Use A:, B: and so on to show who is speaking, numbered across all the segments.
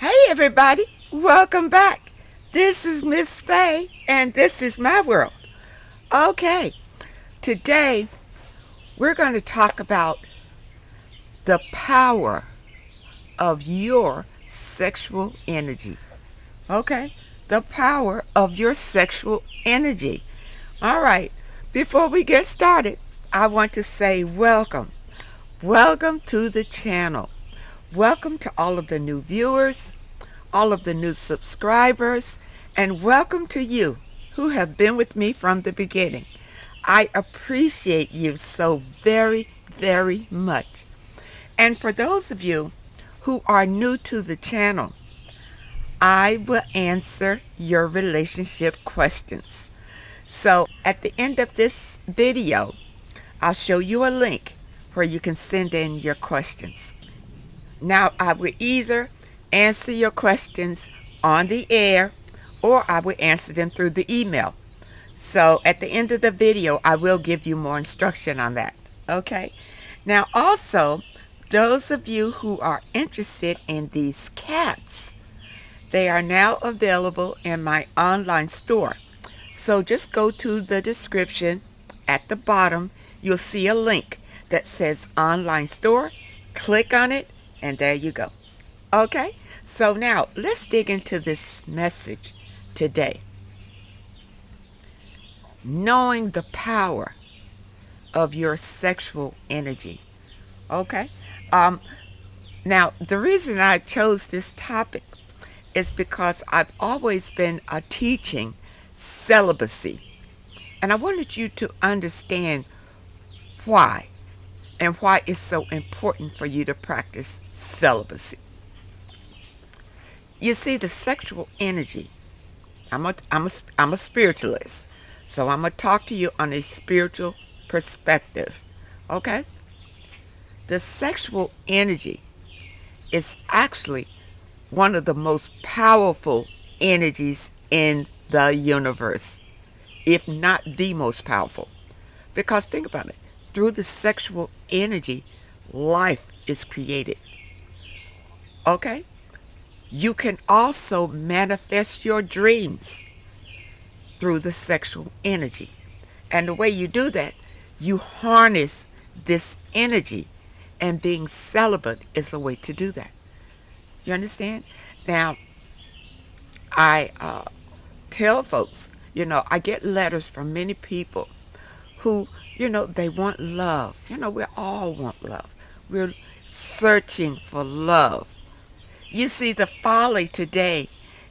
A: Hey everybody, welcome back. This is Miss Faye and this is my world. Okay, today we're going to talk about the power of your sexual energy. Okay, the power of your sexual energy. All right, before we get started, I want to say welcome. Welcome to the channel. Welcome to all of the new viewers, all of the new subscribers, and welcome to you who have been with me from the beginning. I appreciate you so very, very much. And for those of you who are new to the channel, I will answer your relationship questions. So at the end of this video, I'll show you a link where you can send in your questions. Now, I will either answer your questions on the air or I will answer them through the email. So at the end of the video, I will give you more instruction on that. Okay? Now, also, those of you who are interested in these caps, they are now available in my online store. So just go to the description at the bottom. You'll see a link that says online store. Click on it. And there you go. Okay, so now let's dig into this message today. Knowing the power of your sexual energy. Okay, now the reason I chose this topic is because I've always been teaching celibacy. And I wanted you to understand why. And why it's so important for you to practice celibacy. You see, the sexual energy, I'm a spiritualist, so I'm going to talk to you on a spiritual perspective, okay? The sexual energy is actually one of the most powerful energies in the universe, if not the most powerful. Because think about it. Through the sexual energy, life is created. Okay? You can also manifest your dreams through the sexual energy. And the way you do that, you harness this energy, and being celibate is a way to do that. You understand? Now, I tell folks, I get letters from many people who, they want love. We all want love. We're searching for love. You see, the folly today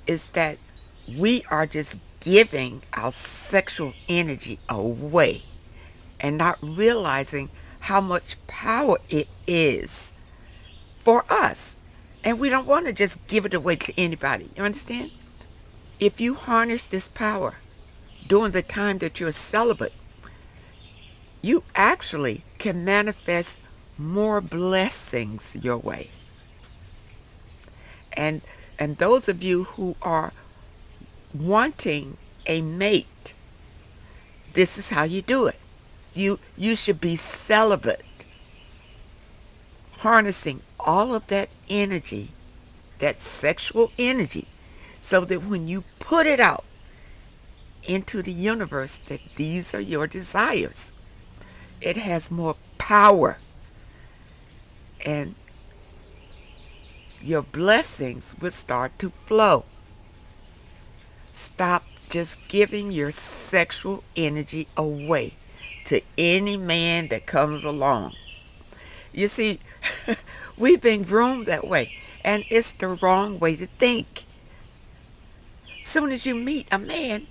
A: is that we are just giving our sexual energy away and not realizing how much power it is for us. And we don't want to just give it away to anybody. You understand? If you harness this power during the time that you're celibate, you actually can manifest more blessings your way. And those of you who are wanting a mate, this is how you do it. You should be celibate, harnessing all of that energy, that sexual energy, so that when you put it out into the universe, that these are your desires. It has more power, and your blessings will start to flow. Stop just giving your sexual energy away to any man that comes along. You see, we've been groomed that way, and it's the wrong way to think. Soon as you meet a man,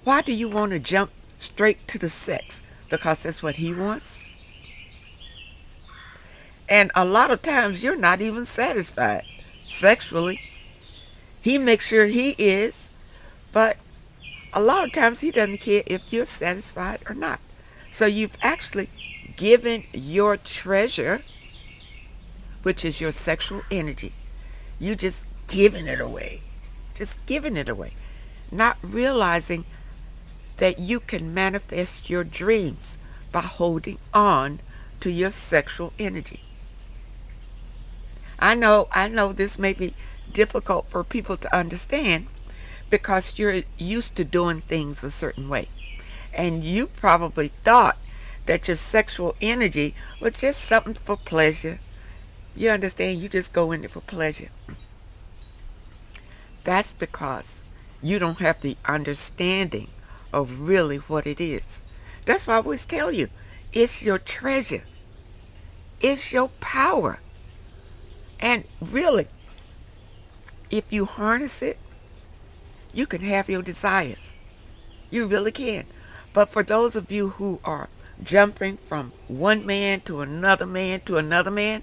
A: why do you want to jump straight to the sex? Because that's what he wants. And a lot of times you're not even satisfied sexually. He makes sure he is, but a lot of times he doesn't care if you're satisfied or not. So you've actually given your treasure, which is your sexual energy. You just giving it away. Just giving it away. Not realizing that you can manifest your dreams by holding on to your sexual energy. I know this may be difficult for people to understand because you're used to doing things a certain way. And you probably thought that your sexual energy was just something for pleasure. You understand? You just go in it for pleasure. That's because you don't have the understanding of really what it is. That's why I always tell you, it's your treasure. It's your power. And really, if you harness it, you can have your desires. You really can. But for those of you who are jumping from one man to another man to another man,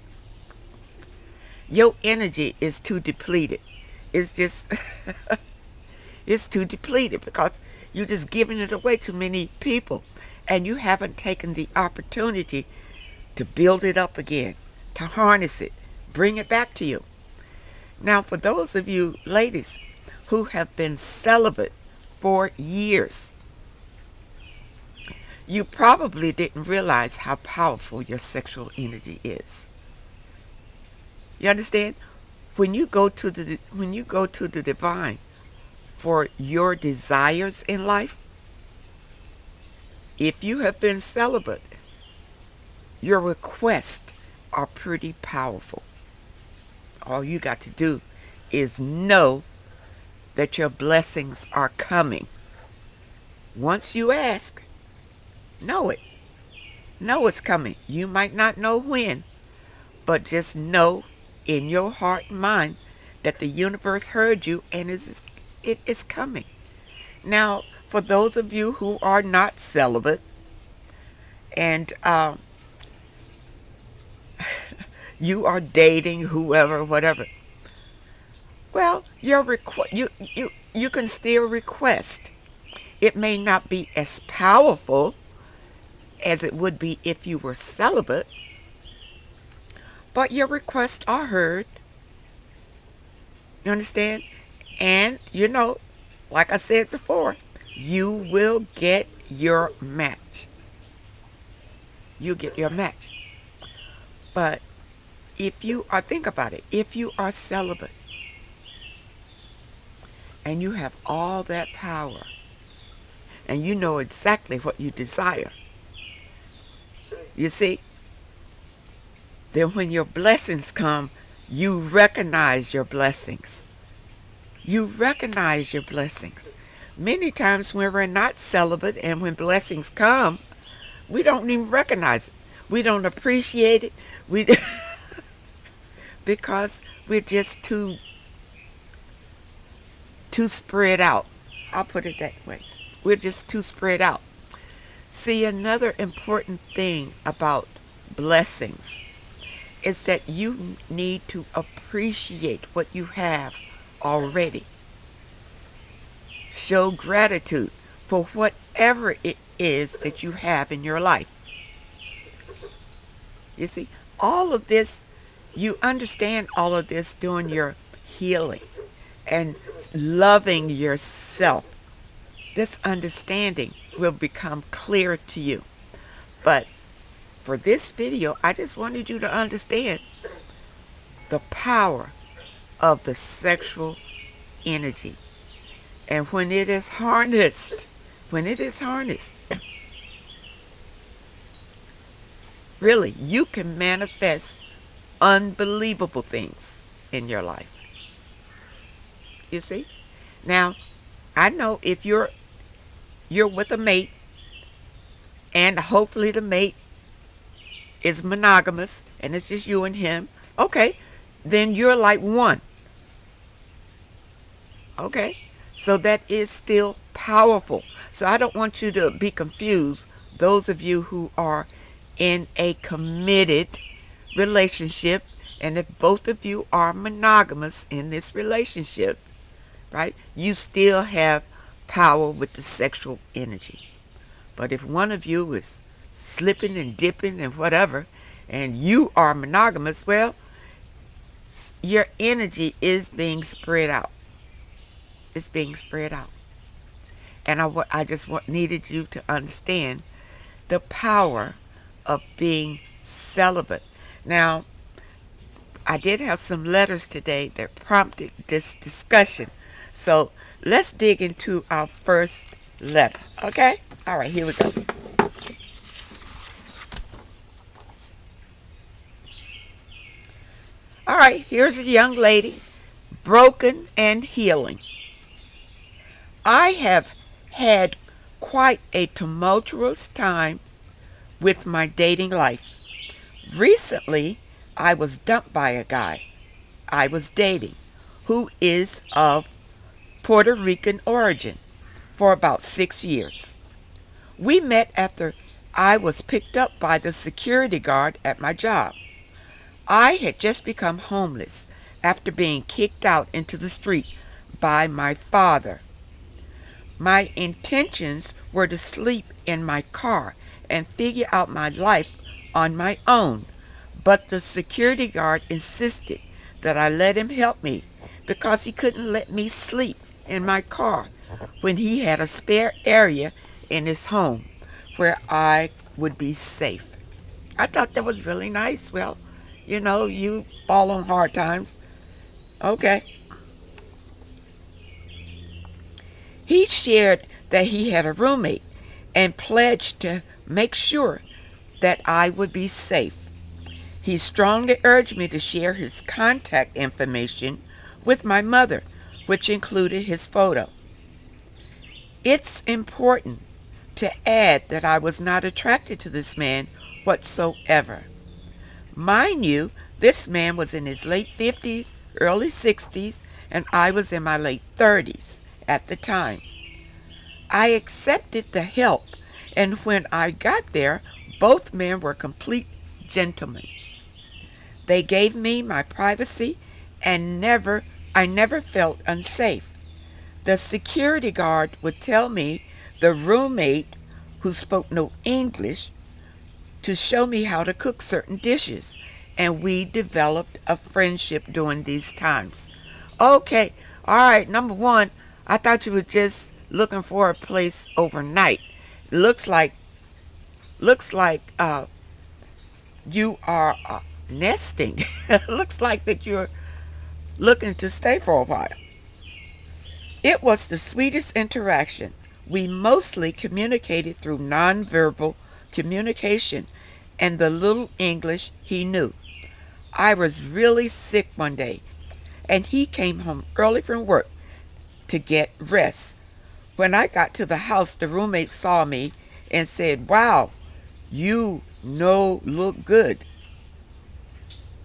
A: your energy is too depleted. It's just, it's too depleted because you're just giving it away to many people. And you haven't taken the opportunity to build it up again, to harness it, bring it back to you. Now, for those of you ladies who have been celibate for years, you probably didn't realize how powerful your sexual energy is. You understand? When you go to the divine for your desires in life, if you have been celibate, your requests are pretty powerful. All you got to do is know that your blessings are coming. Once you ask, know it. Know it's coming. You might not know when, but just know in your heart and mind that the universe heard you and it is coming. Now, for those of you who are not celibate and you are dating whoever, whatever, well, you can still request. It may not be as powerful as it would be if you were celibate, but your requests are heard. You understand? And, like I said before, you will get your match. You get your match. But think about it, if you are celibate and you have all that power and you know exactly what you desire, you see, then when your blessings come, you recognize your blessings. You recognize your blessings. Many times when we're not celibate and when blessings come, we don't even recognize it. We don't appreciate it. Because we're just too spread out. I'll put it that way. We're just too spread out. See, another important thing about blessings is that you need to appreciate what you have already. Show gratitude for whatever it is that you have in your life. You see, all of this, you understand all of this during your healing and loving yourself. This understanding will become clear to you. But for this video, I just wanted you to understand the power of the sexual energy. And when it is harnessed, really, you can manifest unbelievable things in your life. You see? Now, I know if you're with a mate, and hopefully the mate is monogamous, and it's just you and him, okay, then you're like one. Okay? So that is still powerful. So I don't want you to be confused, those of you who are in a committed relationship, and if both of you are monogamous in this relationship, right, you still have power with the sexual energy. But if one of you is slipping and dipping and whatever, and you are monogamous, well, your energy is being spread out. It's being spread out. And I just needed you to understand the power of being celibate. Now, I did have some letters today that prompted this discussion. So let's dig into our first letter, okay? All right, here we go. All right, here's a young lady, broken and healing. I have had quite a tumultuous time with my dating life. Recently, I was dumped by a guy I was dating who is of Puerto Rican origin for about 6 years. We met after I was picked up by the security guard at my job. I had just become homeless after being kicked out into the street by my father. My intentions were to sleep in my car and figure out my life on my own, but the security guard insisted that I let him help me because he couldn't let me sleep in my car when he had a spare area in his home where I would be safe. I thought that was really nice. Well, you fall on hard times. Okay. He shared that he had a roommate and pledged to make sure that I would be safe. He strongly urged me to share his contact information with my mother, which included his photo. It's important to add that I was not attracted to this man whatsoever. Mind you, this man was in his late 50s, early 60s, and I was in my late 30s at the time. I accepted the help, and when I got there, both men were complete gentlemen. They gave me my privacy and I never felt unsafe. The security guard would tell me the roommate, who spoke no English, to show me how to cook certain dishes, and we developed a friendship during these times. Okay, all right, number one, I thought you were just looking for a place overnight. Looks like you are nesting. Looks like that you're looking to stay for a while. It was the sweetest interaction. We mostly communicated through nonverbal communication and the little English he knew. I was really sick one day, and he came home early from work to get rest. When I got to the house, the roommate saw me and said, "Wow, you look good."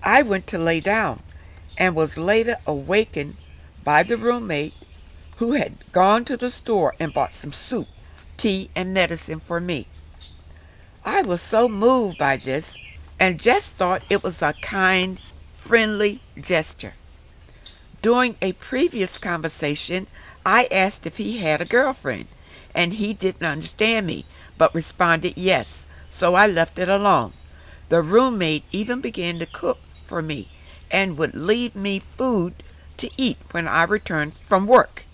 A: I went to lay down and was later awakened by the roommate, who had gone to the store and bought some soup, tea, and medicine for me. I was so moved by this and just thought it was a kind, friendly gesture. During a previous conversation, I asked if he had a girlfriend, and he didn't understand me, but responded yes, so I left it alone. The roommate even began to cook for me and would leave me food to eat when I returned from work.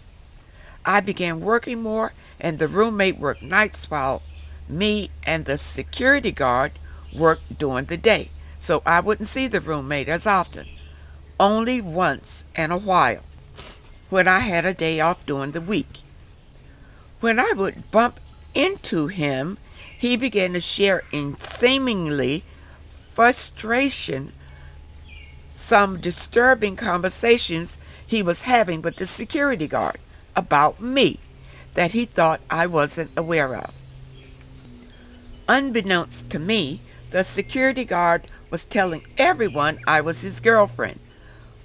A: I began working more, and the roommate worked nights while me and the security guard worked during the day, so I wouldn't see the roommate as often, only once in a while, when I had a day off during the week. When I would bump into him, he began to share in seemingly frustration some disturbing conversations he was having with the security guard about me that he thought I wasn't aware of. Unbeknownst to me, the security guard was telling everyone I was his girlfriend.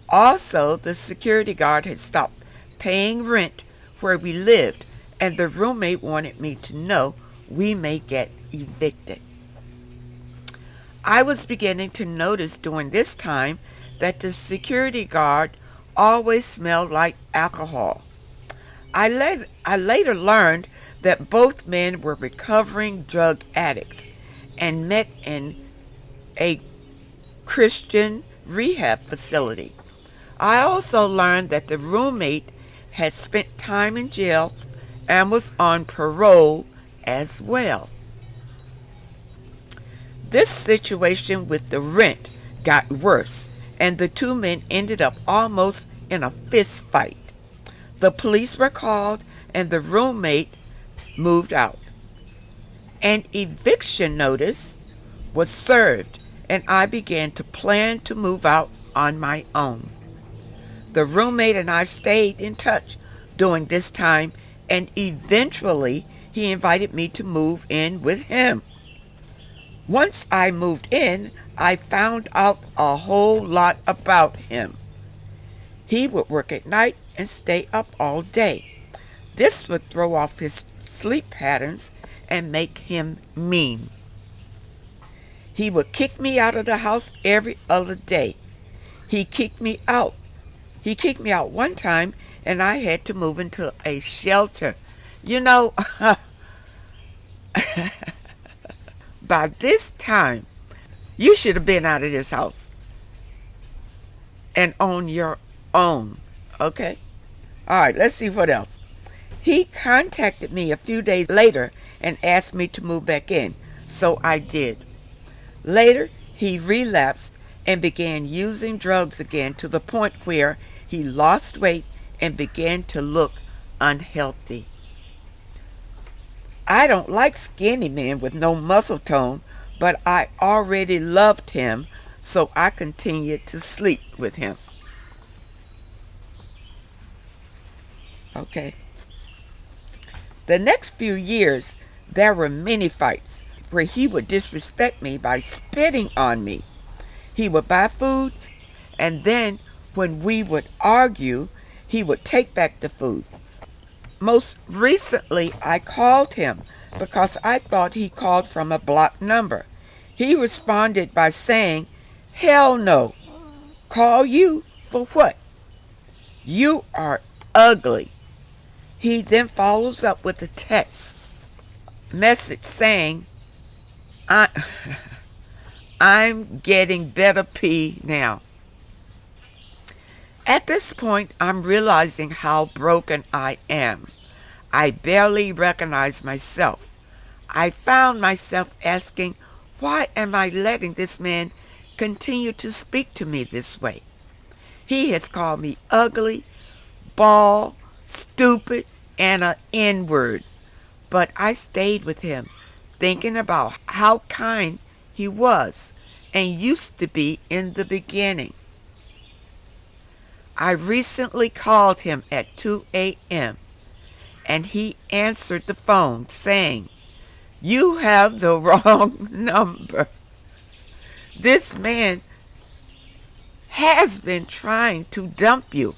A: Also, the security guard had stopped paying rent where we lived, and the roommate wanted me to know we may get evicted. I was beginning to notice during this time that the security guard always smelled like alcohol. I later learned that both men were recovering drug addicts and met in a Christian rehab facility. I also learned that the roommate had spent time in jail and was on parole as well. This situation with the rent got worse, and the two men ended up almost in a fist fight. The police were called and the roommate moved out. An eviction notice was served, and I began to plan to move out on my own. The roommate and I stayed in touch during this time, and eventually he invited me to move in with him. Once I moved in, I found out a whole lot about him. He would work at night and stay up all day. This would throw off his sleep patterns and make him mean. He would kick me out of the house every other day. He kicked me out. He kicked me out one time, and I had to move into a shelter. You know, by this time, you should have been out of this house and on your own. Okay? All right, let's see what else. He contacted me a few days later and asked me to move back in, so I did. Later, he relapsed and began using drugs again to the point where he lost weight and began to look unhealthy. I don't like skinny men with no muscle tone, but I already loved him, so I continued to sleep with him. Okay. The next few years, there were many fights where he would disrespect me by spitting on me. He would buy food, and then when we would argue, he would take back the food. Most recently, I called him because I thought he called from a blocked number. He responded by saying, "Hell no. Call you for what? You are ugly." He then follows up with a text message saying, I'm getting better pee now. At this point, I'm realizing how broken I am. I barely recognize myself. I found myself asking, why am I letting this man continue to speak to me this way? He has called me ugly, bald, stupid, and an N-word. But I stayed with him, thinking about how kind he was and used to be in the beginning. I recently called him at 2 a.m. and he answered the phone saying, "You have the wrong number." This man has been trying to dump you,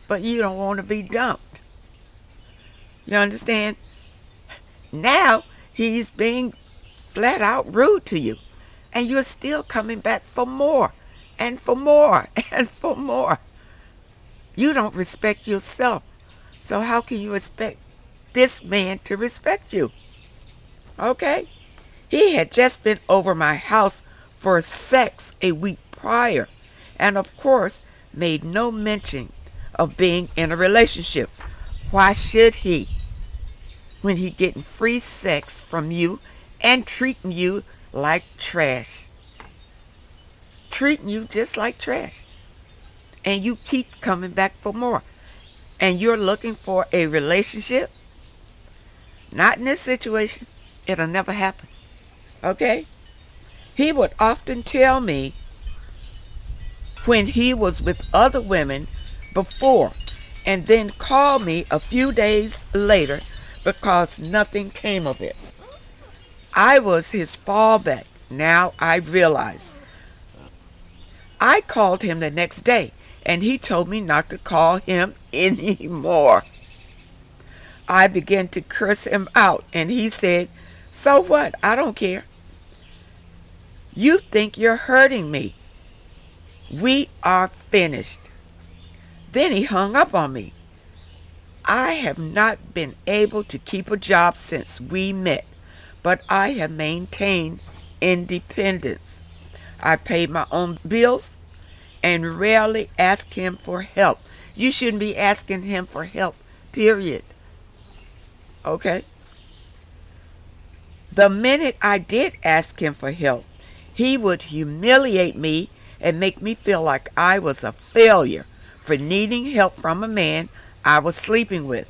A: but you don't want to be dumped. You understand? Now he's being flat out rude to you, and you're still coming back for more and for more and for more. You don't respect yourself, so how can you expect this man to respect you? Okay? He had just been over my house for sex a week prior, and of course made no mention of being in a relationship. Why should he, when he getting free sex from you and treating you like trash? Treating you just like trash. And you keep coming back for more. And you're looking for a relationship? Not in this situation. It'll never happen. Okay? He would often tell me when he was with other women before, and then call me a few days later because nothing came of it. I was his fallback. Now I realize. I called him the next day, and he told me not to call him anymore. I began to curse him out, and he said, "So what? I don't care. You think you're hurting me. We are finished." Then he hung up on me. I have not been able to keep a job since we met, but I have maintained independence. I pay my own bills and rarely ask him for help. You shouldn't be asking him for help, period. Okay? The minute I did ask him for help, he would humiliate me and make me feel like I was a failure for needing help from a man I was sleeping with.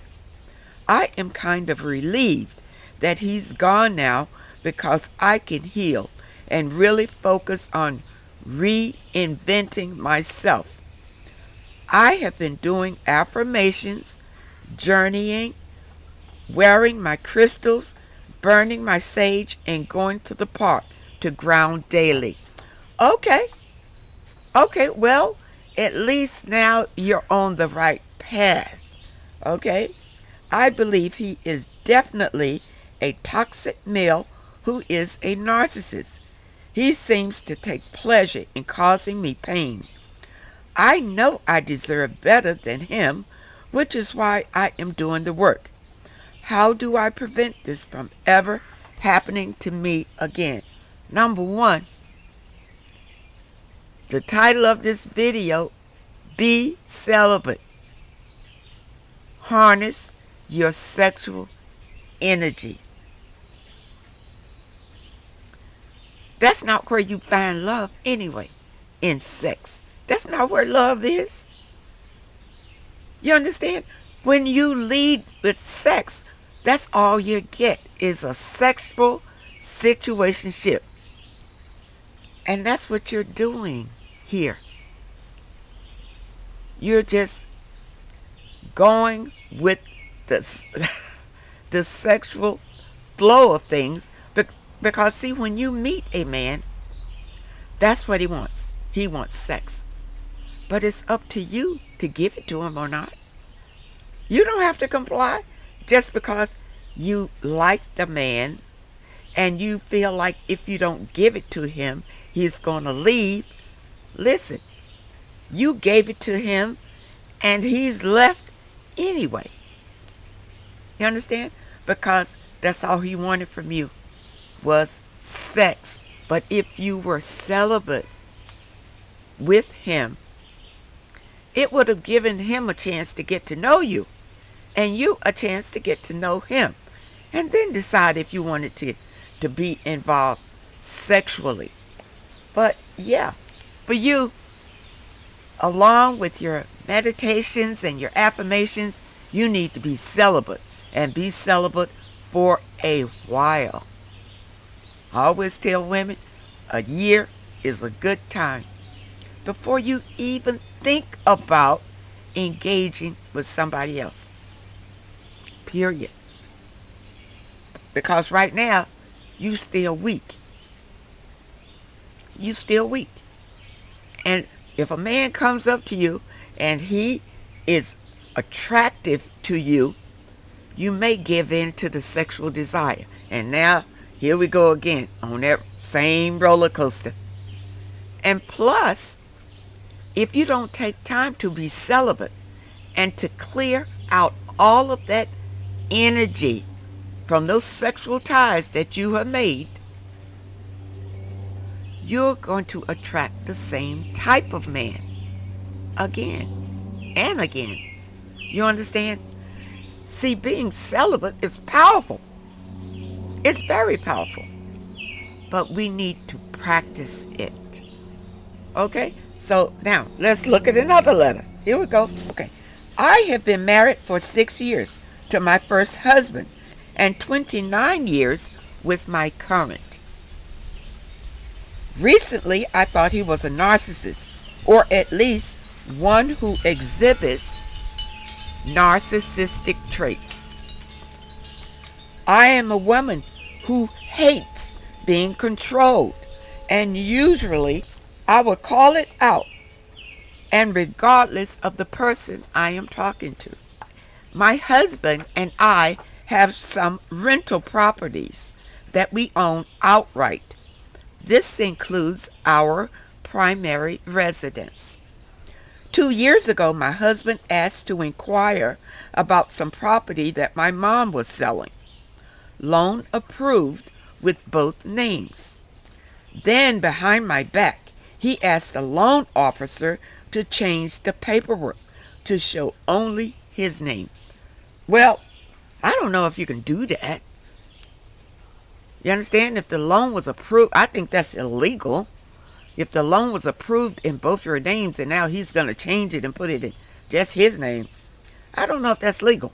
A: I am kind of relieved that he's gone now because I can heal and really focus on reinventing myself. I have been doing affirmations, journeying, wearing my crystals, burning my sage, and going to the park to ground daily. Okay, well, at least now you're on the right path. Okay? I believe he is definitely a toxic male who is a narcissist. He seems to take pleasure in causing me pain. I know I deserve better than him, which is why I am doing the work. How do I prevent this from ever happening to me again? Number one, the title of this video, Be Celibate. Harness your sexual energy. That's not where you find love anyway, in sex. That's not where love is. You understand? When you lead with sex, that's all you get is a sexual situationship. And that's what you're doing here. You're just going with the sexual flow of things. Because, see, when you meet a man, that's what he wants. He wants sex. But it's up to you to give it to him or not. You don't have to comply just because you like the man and you feel like if you don't give it to him, he's going to leave. Listen, you gave it to him and he's left anyway. You understand? Because that's all he wanted from you was sex. But if you were celibate with him, it would have given him a chance to get to know you and you a chance to get to know him, and then decide if you wanted to be involved sexually. But yeah, for you, along with your meditations and your affirmations, you need to be celibate, and be celibate for a while. I always tell women, a year is a good time before you even think about engaging with somebody else. Period. Because right now, you still weak. You still weak. And if a man comes up to you and he is attractive to you, you may give in to the sexual desire. And now, here we go again on that same roller coaster. And plus, if you don't take time to be celibate and to clear out all of that energy from those sexual ties that you have made, you're going to attract the same type of man again and again. You understand? See, being celibate is powerful. It's very powerful. But we need to practice it. Okay? So now, let's look at another letter. Here we go. Okay. I have been married for 6 years to my first husband and 29 years with my current. Recently, I thought he was a narcissist, or at least one who exhibits narcissistic traits. I am a woman who hates being controlled, and usually I will call it out, and regardless of the person I am talking to. My husband and I have some rental properties that we own outright. This includes our primary residence. 2 years ago, my husband asked to inquire about some property that my mom was selling. Loan approved with both names. Then, behind my back, he asked the loan officer to change the paperwork to show only his name. Well, I don't know if you can do that. You understand? If the loan was approved, I think that's illegal. If the loan was approved in both your names and now he's going to change it and put it in just his name, I don't know if that's legal.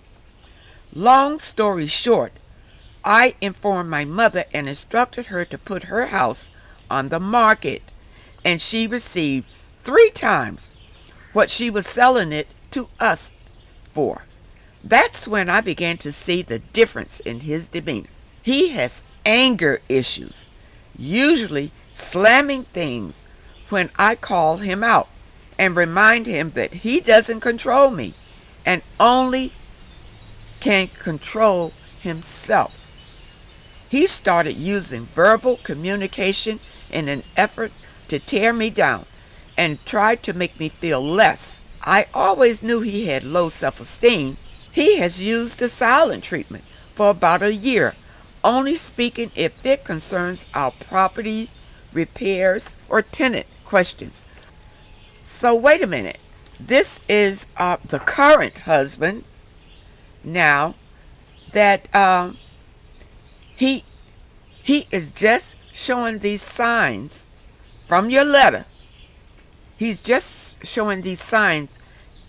A: Long story short, I informed my mother and instructed her to put her house on the market, and she received 3 times what she was selling it to us for. That's when I began to see the difference in his demeanor. He has anger issues, usually slamming things when I call him out and remind him that he doesn't control me and only can control himself. He started using verbal communication in an effort to tear me down and tried to make me feel less. I always knew he had low self-esteem. He has used the silent treatment for about a year, only speaking if it concerns our properties, repairs, or tenant questions. So wait a minute. This is the current husband now that he is just showing these signs from your letter. He's just showing these signs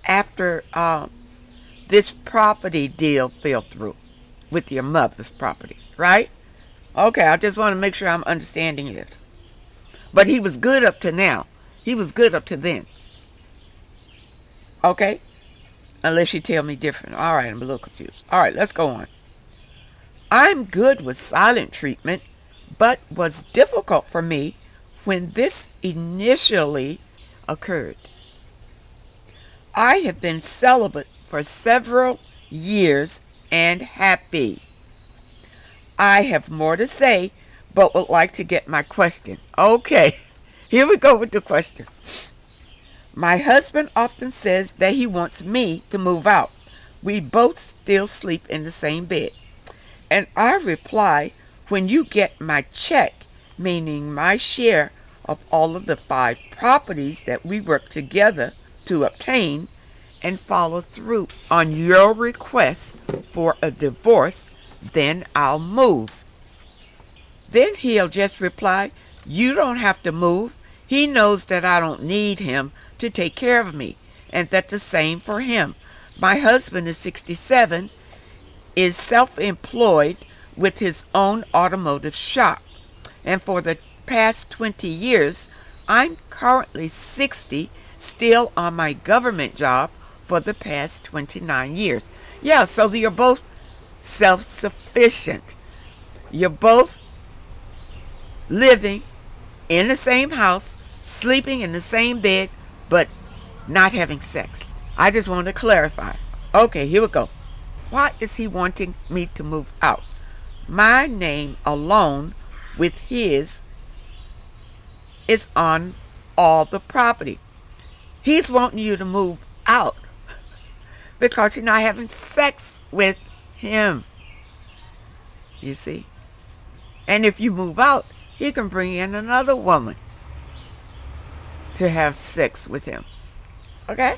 A: after this property deal fell through with your mother's property, right? Okay, I just want to make sure I'm understanding this. But he was good up to now. He was good up to then. Okay? Unless you tell me different. All right, I'm a little confused. All right, let's go on. I'm good with silent treatment, but was difficult for me when this initially occurred. I have been celibate for several years and happy. I have more to say, but would like to get my question. Okay, here we go with the question. My husband often says that he wants me to move out. We both still sleep in the same bed. And I reply, when you get my check, meaning my share of all of the 5 properties that we work together to obtain, and follow through on your request for a divorce, then I'll move. Then he'll just reply, you don't have to move. He knows that I don't need him to take care of me, and that the same for him. My husband is 67, is self-employed with his own automotive shop, and for the past 20 years, I'm currently 60, still on my government job for the past 29 years. Yeah, so you're both self-sufficient. You're both living in the same house, sleeping in the same bed, but not having sex. I just want to clarify. Okay, here we go. Why is he wanting me to move out? My name alone with his is on all the property. He's wanting you to move out because you're not having sex with him. You see? And if you move out, he can bring in another woman to have sex with him. Okay?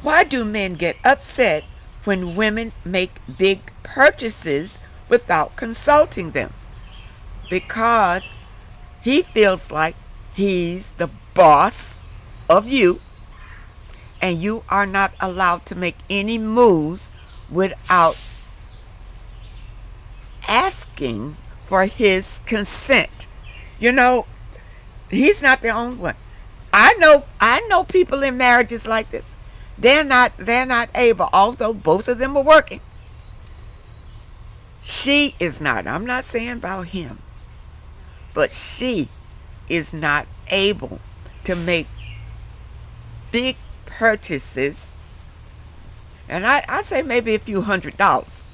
A: Why do men get upset when women make big purchases without consulting them? Because he feels like he's the boss of you, and you are not allowed to make any moves without asking for his consent. You know, he's not the only one. I know people in marriages like this. They're not able, although both of them are working. She is not. I'm not saying about him. But she is not able to make big purchases, and I say maybe a few $100s,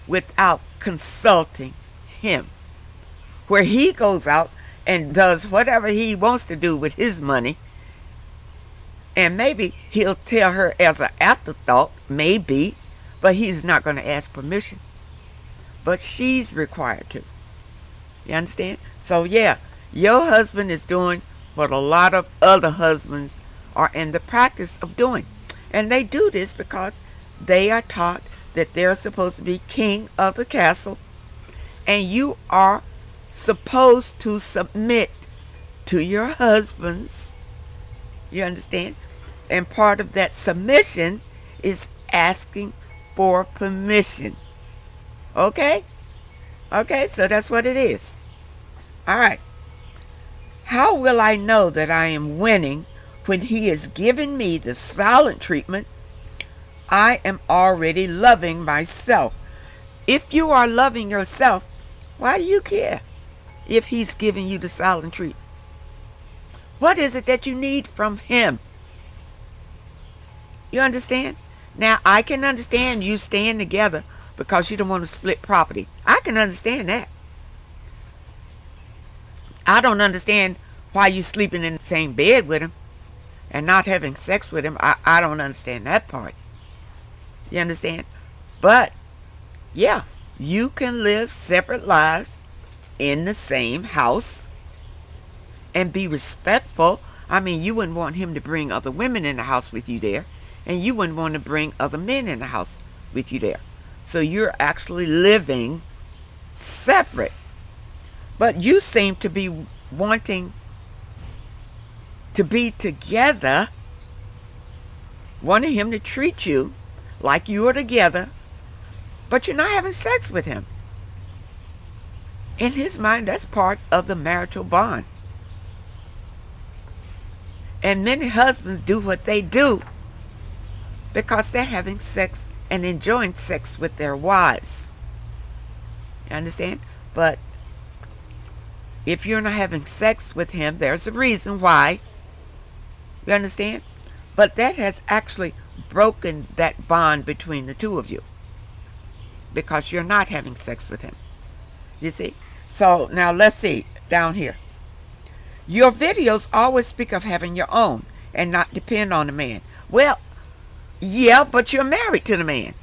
A: without consulting him, where he goes out and does whatever he wants to do with his money, and maybe he'll tell her as an afterthought, maybe, but he's not going to ask permission. But she's required to. You understand? So yeah, your husband is doing what a lot of other husbands are in the practice of doing. And they do this because they are taught that they're supposed to be king of the castle, and you are supposed to submit to your husbands. You understand? And part of that submission is asking for permission. Okay? Okay, so that's what it is. All right. How will I know that I am winning when he is giving me the silent treatment? I am already loving myself. If you are loving yourself, why do you care if he's giving you the silent treatment? What is it that you need from him? You understand? Now, I can understand you staying together because you don't want to split property. I can understand that. I don't understand why you sleeping in the same bed with him and not having sex with him. I don't understand that part. You understand? But, yeah, you can live separate lives in the same house and be respectful. I mean, you wouldn't want him to bring other women in the house with you there, and you wouldn't want to bring other men in the house with you there. So you're actually living separate. But you seem to be wanting to be together, wanting him to treat you like you are together, but you're not having sex with him. In his mind, that's part of the marital bond. And many husbands do what they do because they're having sex and enjoying sex with their wives. You understand? But if you're not having sex with him, there's a reason why. You understand? But that has actually broken that bond between the two of you because you're not having sex with him. You see? So now let's see down here. Your videos always speak of having your own and not depend on the man. Well, yeah, but you're married to the man.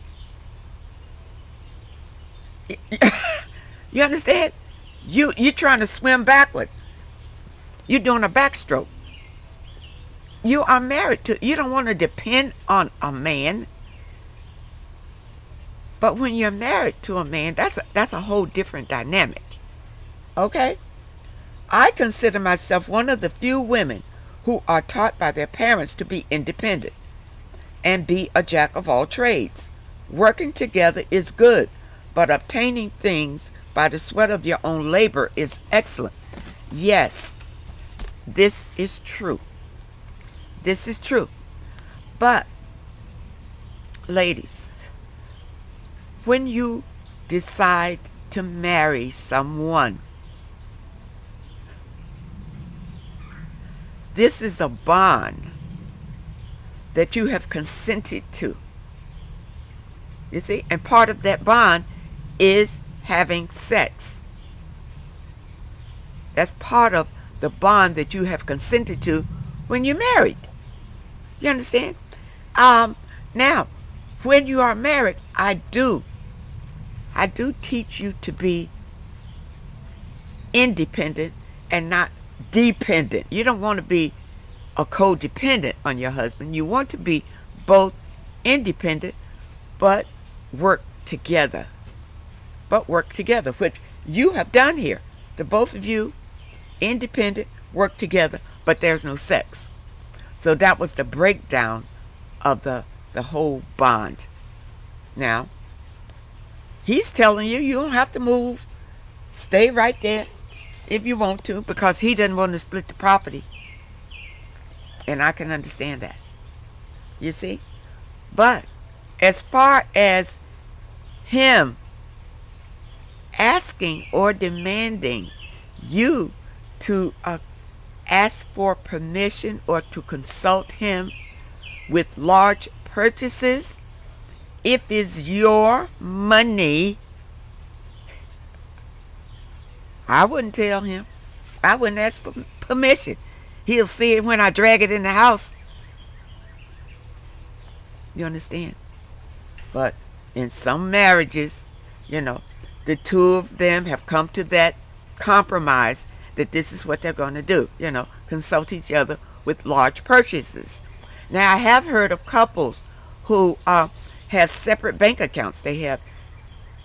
A: You understand? You're trying to swim backward. You're doing a backstroke. You are married to, you don't want to depend on a man. But when you're married to a man, that's a whole different dynamic. Okay? I consider myself one of the few women who are taught by their parents to be independent and be a jack of all trades. Working together is good, but obtaining things by the sweat of your own labor is excellent. Yes, this is true. This is true. But, ladies, when you decide to marry someone, this is a bond that you have consented to. You see? And part of that bond is having sex. That's part of the bond that you have consented to when you're married. You understand? Now, when you are married, I do teach you to be independent and not dependent. You don't want to be a codependent on your husband. You want to be both independent but work together. Which you have done here. The both of you, independent, work together, but there's no sex. So that was the breakdown of the whole bond. Now, he's telling you you don't have to move. Stay right there if you want to, because he doesn't want to split the property. And I can understand that. You see? But as far as him asking or demanding you to ask for permission or to consult him with large purchases, if it's your money, I wouldn't tell him. I wouldn't ask for permission. He'll see it when I drag it in the house. You understand? But in some marriages, the two of them have come to that compromise that this is what they're going to do, consult each other with large purchases. Now, I have heard of couples who have separate bank accounts. They have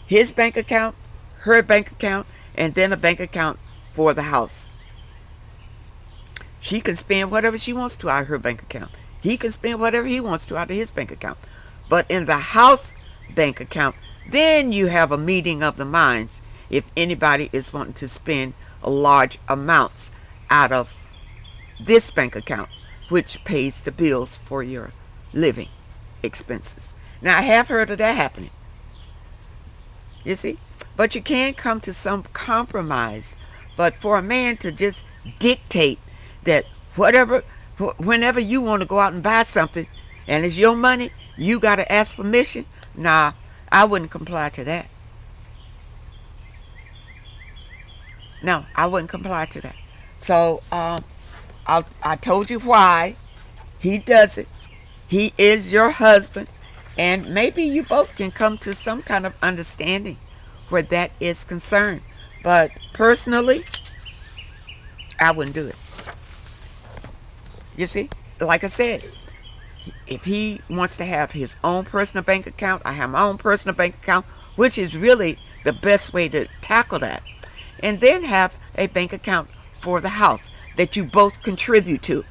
A: his bank account, her bank account, and then a bank account for the house. She can spend whatever she wants to out of her bank account. He can spend whatever he wants to out of his bank account. But in the house bank account, then you have a meeting of the minds if anybody is wanting to spend large amounts out of this bank account, which pays the bills for your living expenses. Now, I have heard of that happening. You see? But you can come to some compromise. But for a man to just dictate that whenever you want to go out and buy something and it's your money, you got to ask permission, nah, I wouldn't comply to that. No, I wouldn't comply to that. So I told you why he does it. He is your husband, and maybe you both can come to some kind of understanding where that is concerned. But personally, I wouldn't do it. You see, like I said, if he wants to have his own personal bank account, I have my own personal bank account, which is really the best way to tackle that. And then have a bank account for the house that you both contribute to.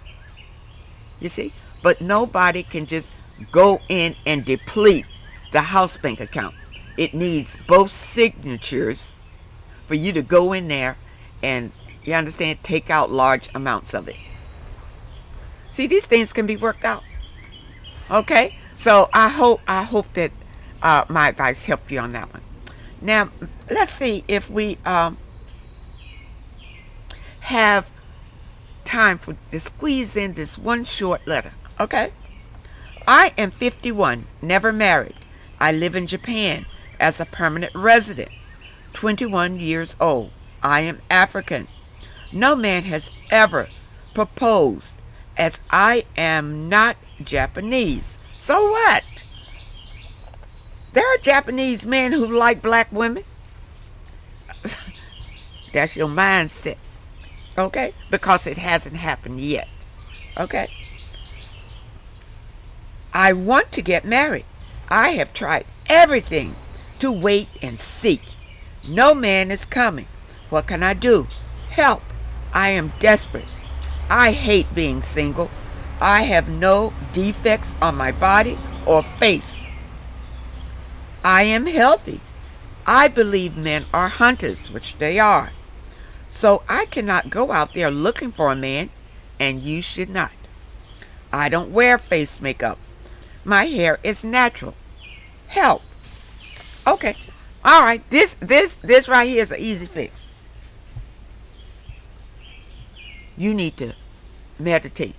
A: You see? But nobody can just go in and deplete the house bank account. It needs both signatures for you to go in there and, you understand, take out large amounts of it. See, these things can be worked out. Okay? So I hope that my advice helped you on that one. Now, let's see if we have time to squeeze in this one short letter. Okay? I am 51, never married. I live in Japan as a permanent resident, 21 years old. I am African. No man has ever proposed, as I am not Japanese. So what? There are Japanese men who like black women. That's your mindset. Okay? Because it hasn't happened yet. Okay? I want to get married. I have tried everything to wait and seek. No man is coming. What can I do? Help. I am desperate. I hate being single. I have no defects on my body or face. I am healthy. I believe men are hunters, which they are. So I cannot go out there looking for a man, and you should not. I don't wear face makeup. My hair is natural. Help. Okay. All right. This right here is an easy fix. You need to meditate.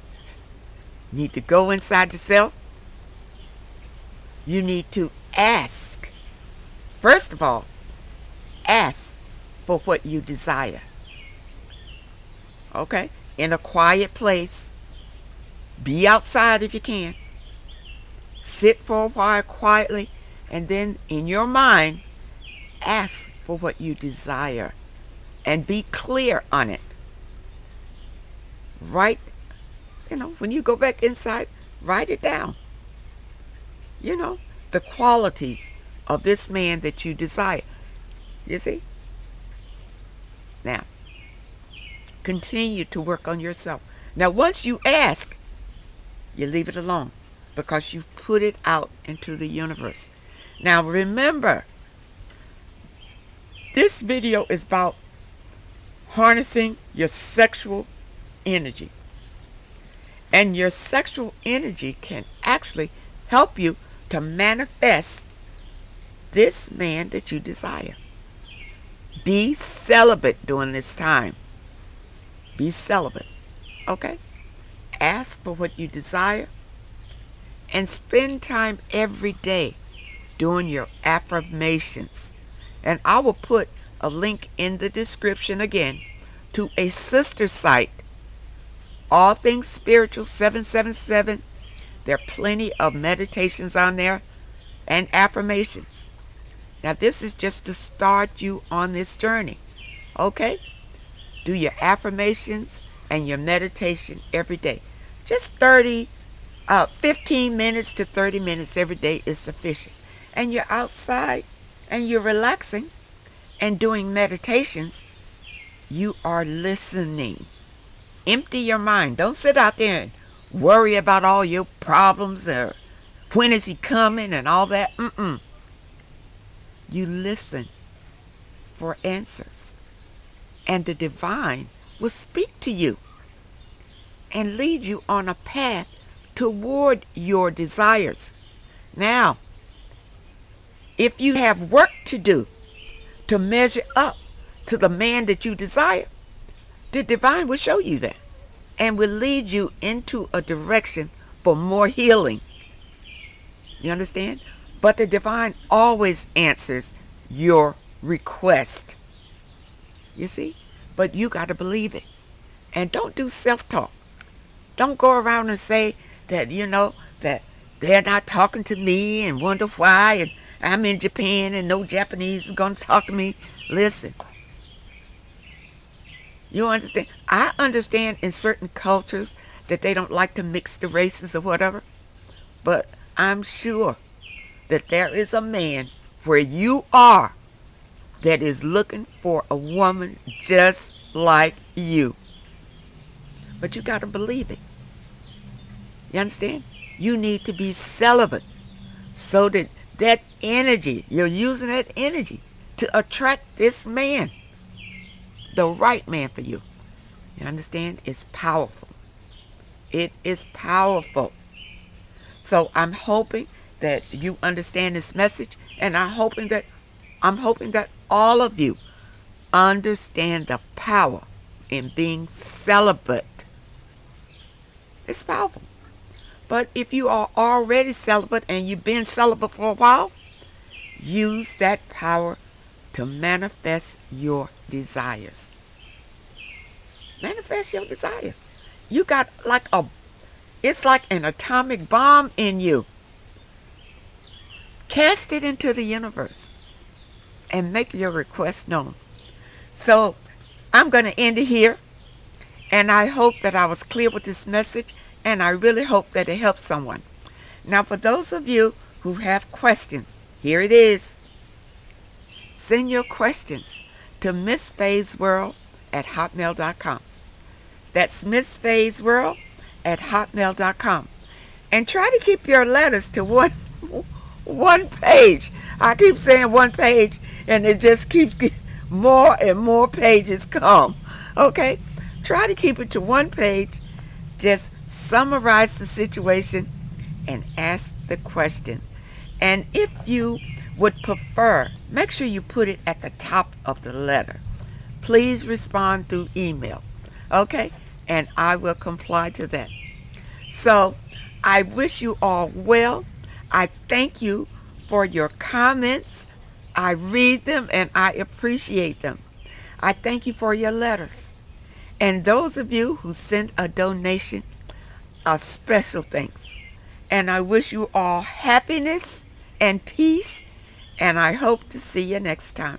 A: You need to go inside yourself. You need to ask. First of all, ask for what you desire. Okay? In a quiet place. Be outside if you can. Sit for a while quietly, and then in your mind, ask for what you desire and be clear on it. Write, when you go back inside, write it down. The qualities of this man that you desire. You see? Now, continue to work on yourself. Now, once you ask, you leave it alone, because you've put it out into the universe. Now remember, this video is about harnessing your sexual energy. And your sexual energy can actually help you to manifest this man that you desire. Be celibate during this time. Be celibate. Okay? Ask for what you desire. And spend time every day doing your affirmations. And I will put a link in the description again to a sister site, All Things Spiritual 777. There are plenty of meditations on there and affirmations. Now this is just to start you on this journey. Okay? Do your affirmations and your meditation every day. Just 15 minutes to 30 minutes every day is sufficient. And you're outside and you're relaxing, and doing meditations, you are listening. Empty your mind. Don't sit out there and worry about all your problems or when is he coming and all that. You listen for answers, and the divine will speak to you and lead you on a path toward your desires. Now, if you have work to do to measure up to the man that you desire, the divine will show you that and will lead you into a direction for more healing. You understand? But the divine always answers your request. You see? But you got to believe it. And don't do self-talk. Don't go around and say that, that they're not talking to me and wonder why, and I'm in Japan and no Japanese is going to talk to me. Listen. You understand? I understand in certain cultures that they don't like to mix the races or whatever. But I'm sure that there is a man where you are that is looking for a woman just like you. But you got to believe it. You understand? You need to be celibate so that that energy, you're using that energy to attract this man, the right man for you. You understand? It's powerful. It is powerful. So I'm hoping that you understand this message, and I'm hoping that all of you understand the power in being celibate. It's powerful. But if you are already celibate and you've been celibate for a while, use that power to manifest your desires. Manifest your desires. You got it's like an atomic bomb in you. Cast it into the universe and make your request known. So I'm going to end it here. And I hope that I was clear with this message. And I really hope that it helps someone. Now, for those of you who have questions, here it is. Send your questions to MissFaye'sWorld@hotmail.com. That's MissFaye'sWorld@hotmail.com. And try to keep your letters to one page. I keep saying one page, and it just keeps more and more pages come. Okay? Try to keep it to one page. Just summarize the situation and ask the question. And if you would prefer, make sure you put it at the top of the letter. Please respond through email. Okay? And I will comply to that. So, I wish you all well. I thank you for your comments. I read them and I appreciate them. I thank you for your letters. And those of you who sent a donation, a special thanks. And I wish you all happiness and peace. And I hope to see you next time.